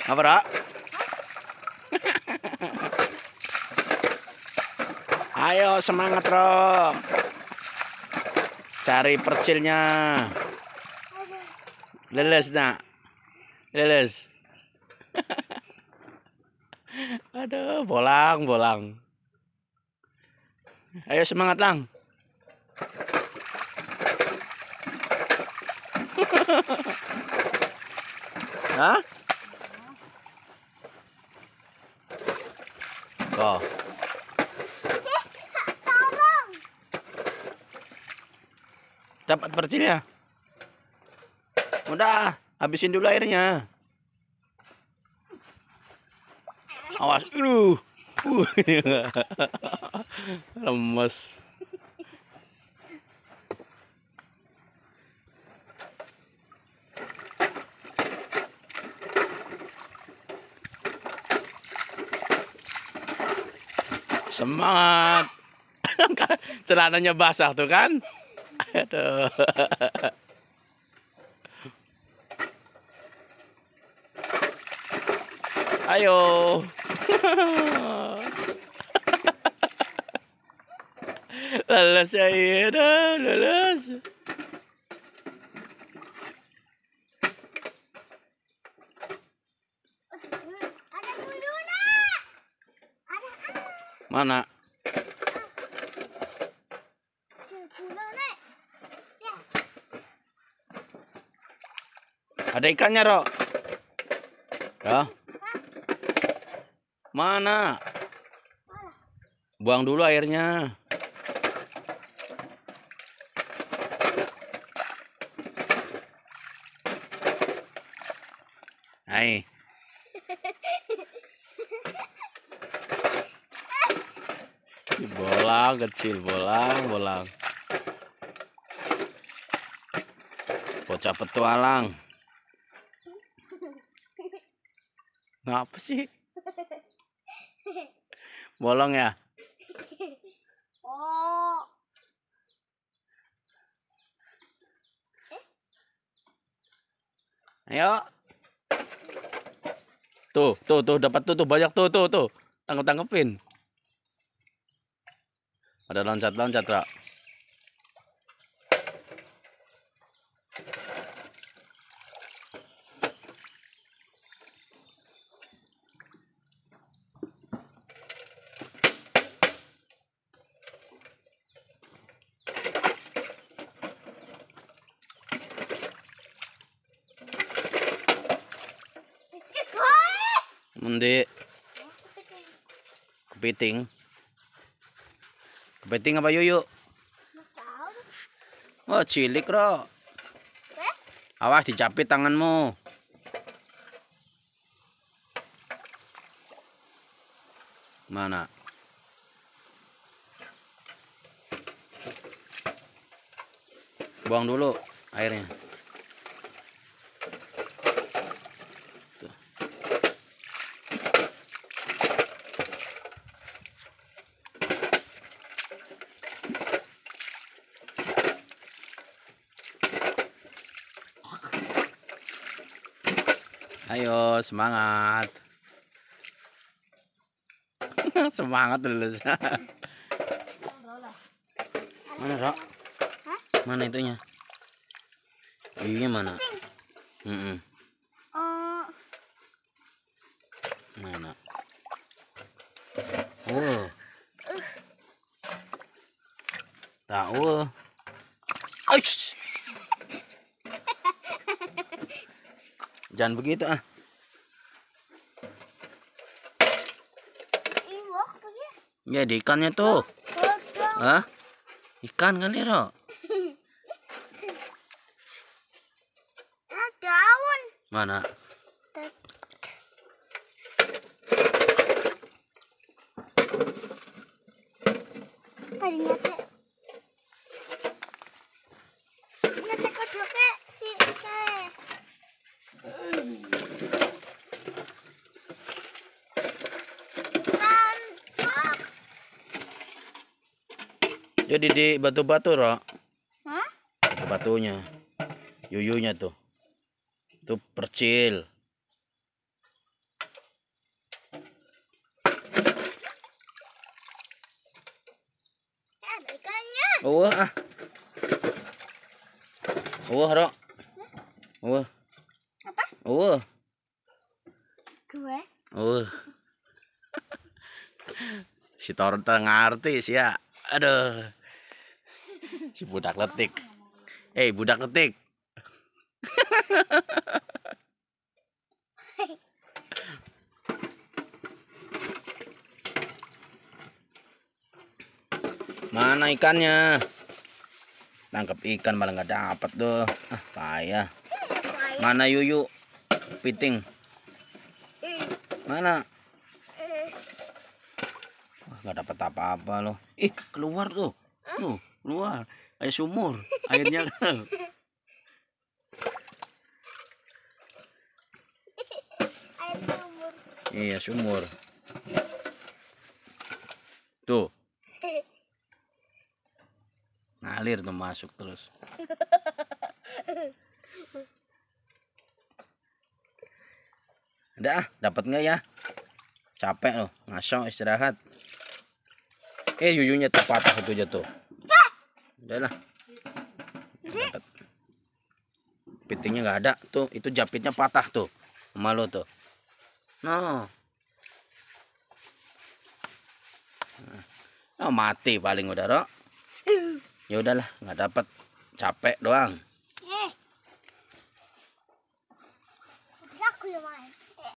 Apa, Ra? Ayo semangat, Ro. Cari percilnya. Leles, nak. Leles. Aduh, bolang. Ayo semangat, Lang. Hah? Kok. Dapat percilnya. Udah, habisin dulu airnya. Awas, lemes. Semangat. Celananya basah tuh kan. Aduh. Ayo. Leles ya, leles. Mana? Ada ikannya, Ro? Ya. Mana? Buang dulu airnya. Hai. Bolang kecil, bolang. Bocah petualang. Ngapa sih? Bolong ya? Oh. Ayo. Tuh dapat tuh banyak tuh. Tangkepin. Ada loncat, Ra. Mundi. Kepiting apa yuyu? Oh, cilik, Ro. Awas dicapit tanganmu. Mana? Buang dulu airnya. Tuh. Ayo semangat. Semangat dulu. Mana, Ro? Mana itunya? Iyunya mana? Mana? Oh. Tahu. Aish. Jangan begitu ah. Ya di ikannya tuh. Hah? Ikan kali, Ro? Daun. Mana? Jadi di batu-batu, Ro. Hah? Batunya. Yuyunya tuh. Itu percil. Ah. Ro. Apa? Gue. Si Toron ngerti sih ya. Aduh. Si budak letik. Budak letik. Mana ikannya? Tangkap ikan malah nggak dapat tuh. Payah. Mana Yuyu? Piting. Mana? Wah, nggak dapat apa-apa loh. Keluar tuh. Tuh, keluar. Air sumur. Airnya kan. Air sumur. Iya, sumur. Tuh. Ngalir tuh masuk terus. Dapat nggak ya? Capek loh, ngasong istirahat. Yuyunya tuh patah itu jatuh. Udahlah. Dapat. Pitingnya nggak ada tuh, itu japitnya patah tuh. Malu tuh. No. Mati paling udah, Ro. Ya udahlah, nggak dapat. Capek doang.